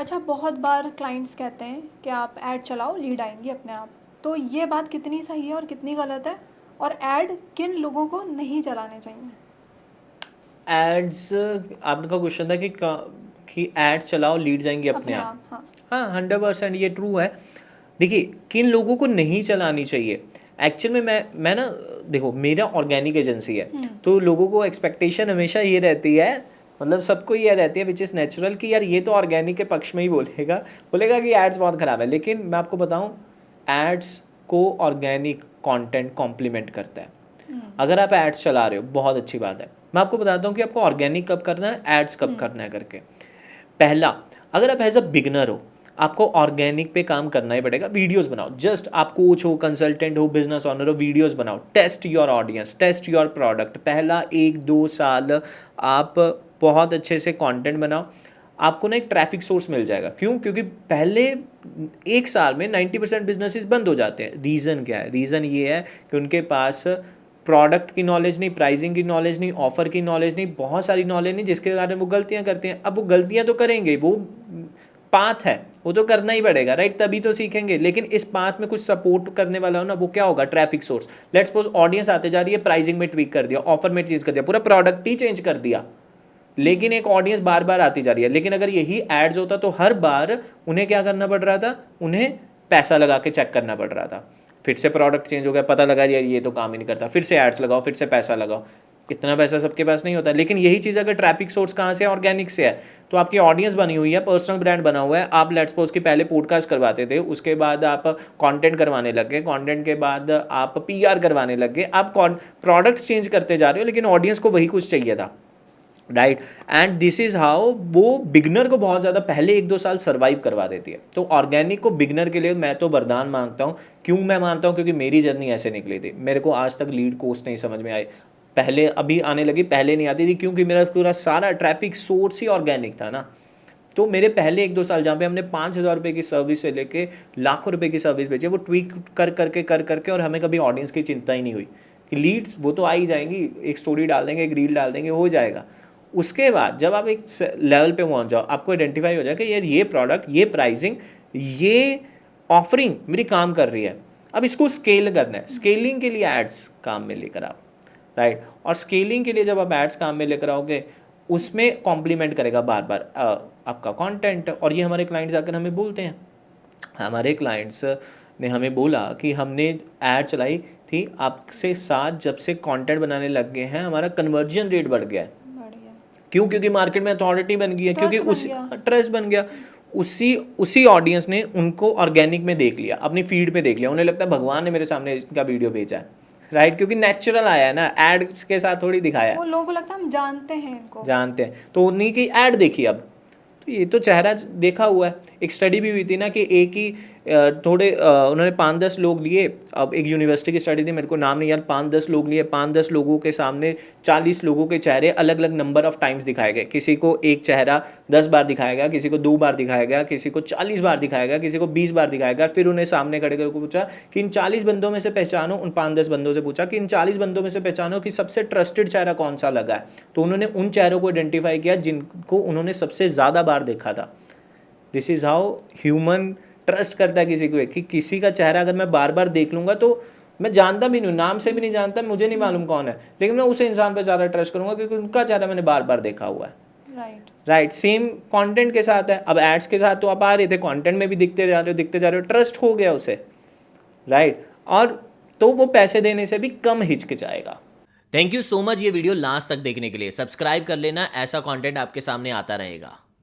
अच्छा, बहुत बार क्लाइंट्स कहते हैं कि आप ऐड चलाओ, लीड आएंगी अपने आप। तो ये बात कितनी सही है और कितनी गलत है? और ऐड किन लोगों को नहीं चलाने चाहिए? एड्स, आपका क्वेश्चन था कि एड्स चलाओ लीड्स आएंगी अपने अपने आप। आप, हाँ। हाँ, 100% ये ट्रू है। देखिए, किन लोगों को नहीं चलानी चाहिए। एक्चुअल में मैं ना, देखो मेरा ऑर्गेनिक एजेंसी है, तो लोगों को एक्सपेक्टेशन हमेशा ये रहती है, मतलब सबको ये रहती है विच इज़ नेचुरल, कि यार ये तो ऑर्गेनिक के पक्ष में ही बोलेगा बोलेगा कि एड्स बहुत ख़राब है। लेकिन मैं आपको बताऊं, एड्स को ऑर्गेनिक कंटेंट कॉम्प्लीमेंट करता है। अगर आप एड्स चला रहे हो, बहुत अच्छी बात है। मैं आपको बताता हूँ कि आपको ऑर्गेनिक कब करना है, एड्स कब करना है करके। पहला, अगर आप एज अ बिगनर हो, आपको ऑर्गेनिक पे काम करना ही पड़ेगा। वीडियोस बनाओ, जस्ट आप कोच हो, कंसल्टेंट हो, बिजनेस ऑनर हो, वीडियोस बनाओ। Test your audience, test your product. पहला 1-2 साल आप बहुत अच्छे से कंटेंट बनाओ, आपको ना एक ट्रैफिक सोर्स मिल जाएगा। क्यों? क्योंकि पहले 1 साल में 90% बिजनेसेस बंद हो जाते हैं। रीज़न क्या है? रीज़न ये है कि उनके पास प्रोडक्ट की नॉलेज नहीं, प्राइसिंग की नॉलेज नहीं, ऑफर की नॉलेज नहीं, बहुत सारी नॉलेज नहीं, जिसके कारण वो गलतियां करते हैं। अब वो गलतियां तो करेंगे, वो पाथ है, वो तो करना ही पड़ेगा, राइट? तभी तो सीखेंगे। लेकिन इस पाथ में कुछ सपोर्ट करने वाला हो ना, वो क्या होगा? Traffic source. Let's suppose audience आते जा रही है, प्राइसिंग में ट्वीक कर दिया, ऑफर में चेंज कर दिया, पूरा प्रोडक्ट ही चेंज कर दिया, लेकिन एक ऑडियंस बार बार आती जा रही है। लेकिन अगर यही एड्स होता तो हर बार उन्हें क्या करना पड़ रहा था? उन्हें पैसा लगा के चेक करना पड़ रहा था। फिर से प्रोडक्ट चेंज हो गया, पता लगा यार ये तो काम ही नहीं करता, फिर से एड्स लगाओ, फिर से पैसा लगाओ। इतना पैसा सबके पास नहीं होता। लेकिन यही चीज़ अगर ट्रैफिक सोर्स कहाँ से है? ऑर्गेनिक से है। तो आपकी ऑडियंस बनी हुई है, पर्सनल ब्रांड बना हुआ है। आप लेट्स सपोज कि पहले पॉडकास्ट करवाते थे, उसके बाद आप कंटेंट करवाने लग गए, कंटेंट के बाद आप पीआर करवाने लग गए। आप प्रोडक्ट्स चेंज करते जा रहे हो, लेकिन ऑडियंस को वही कुछ चाहिए था, right? And this is how वो बिगनर को बहुत ज़्यादा पहले 1-2 साल सर्वाइव करवा देती है। तो ऑर्गेनिक को बिगनर के लिए मैं तो वरदान मांगता हूँ। क्यों मैं मानता हूँ? क्योंकि मेरी जर्नी ऐसे निकली थी। मेरे को आज तक लीड कोस्ट नहीं समझ में आई। पहले अभी आने लगी, पहले नहीं आती थी, क्योंकि मेरा पूरा सारा ट्रैफिक सोर्स ही ऑर्गेनिक था ना। तो मेरे पहले 1-2 साल जहाँ पे हमने 5,000 रुपये की सर्विस से लेके लाखों रुपए की सर्विस बेची, वो ट्वीक कर करके और हमें कभी ऑडियंस की चिंता ही नहीं हुई कि लीड्स वो तो आ ही जाएंगी, एक स्टोरी डाल देंगे, एक रील डाल देंगे, हो जाएगा। उसके बाद जब आप एक लेवल पे पहुंच जाओ, आपको आइडेंटिफाई हो जाए कि यार ये प्रोडक्ट, ये प्राइसिंग, ये ऑफरिंग मेरी काम कर रही है। अब इसको स्केल करना है। स्केलिंग के लिए एड्स काम में लेकर आओ, राइट? और स्केलिंग के लिए जब आप एड्स काम में लेकर आओगे, उसमें कॉम्प्लीमेंट करेगा बार बार आपका कंटेंट। और ये हमारे क्लाइंट्स आकर हमें बोलते हैं, हमारे क्लाइंट्स ने हमें बोला कि हमने ऐड चलाई थी आपसे साथ, जब से कंटेंट बनाने लग गए हैं हमारा कन्वर्जन रेट बढ़ गया है। बढ़िया। क्यों? क्योंकि मार्केट में अथॉरिटी बन गई है, क्योंकि ट्रस्ट बन उसी गया। ट्रस्ट बन गया। उसी उसी ऑडियंस ने उनको ऑर्गेनिक में देख लिया, अपनी फीड पे देख लिया। उन्हें लगता है भगवान ने मेरे सामने इनका वीडियो भेजा है, राइट? क्योंकि नेचुरल आया है ना, एड्स के साथ थोड़ी दिखाया वो है। लोगों को लगता है हम जानते हैं इनको। जानते हैं तो उन्हीं की ऐड देखी। अब तो ये तो चेहरा देखा हुआ है। एक स्टडी भी हुई थी ना कि एक ही उन्होंने 5-10 लोग लिए। अब एक यूनिवर्सिटी की स्टडी थी, मेरे को नाम नहीं याद। 5-10 लोग लिए, 5-10 लोगों के सामने 40 लोगों के चेहरे अलग अलग नंबर ऑफ टाइम्स दिखाए गए। किसी को एक चेहरा 10 बार दिखाया गया, किसी को 2 बार दिखाया गया, किसी को 40 बार दिखाया गया, किसी को 20 बार दिखाया गया। फिर उन्हें सामने खड़े करके पूछा कि इन 40 बंदों में से पहचानो, उन 5-10 बंदों से पूछा कि इन 40 बंदों में से पहचानो कि सबसे ट्रस्टेड चेहरा कौन सा लगा है। तो उन्होंने उन चेहरों को आइडेंटिफाई किया जिनको उन्होंने सबसे ज़्यादा बार देखा था। This is how human trust करता है किसी को, कि किसी का चेहरा अगर मैं बार बार देख लूँगा, तो मैं जानता भी नहीं, नाम से भी नहीं जानता, मुझे नहीं मालूम कौन है, लेकिन मैं उस इंसान पर ज़्यादा ट्रस्ट करूँगा क्योंकि उनका चेहरा मैंने बार बार देखा हुआ है, राइट। राइट? सेम कंटेंट के साथ है। अब एड्स के साथ तो आप आ रहे थे, कंटेंट में भी दिखते जा रहे हो, दिखते जा रहे हो, ट्रस्ट हो गया उसे, राइट? और तो वो पैसे देने से भी कम हिचकिचाएगा। थैंक यू सो मच ये वीडियो लास्ट तक देखने के लिए। सब्सक्राइब कर लेना, ऐसा कंटेंट आपके सामने आता रहेगा।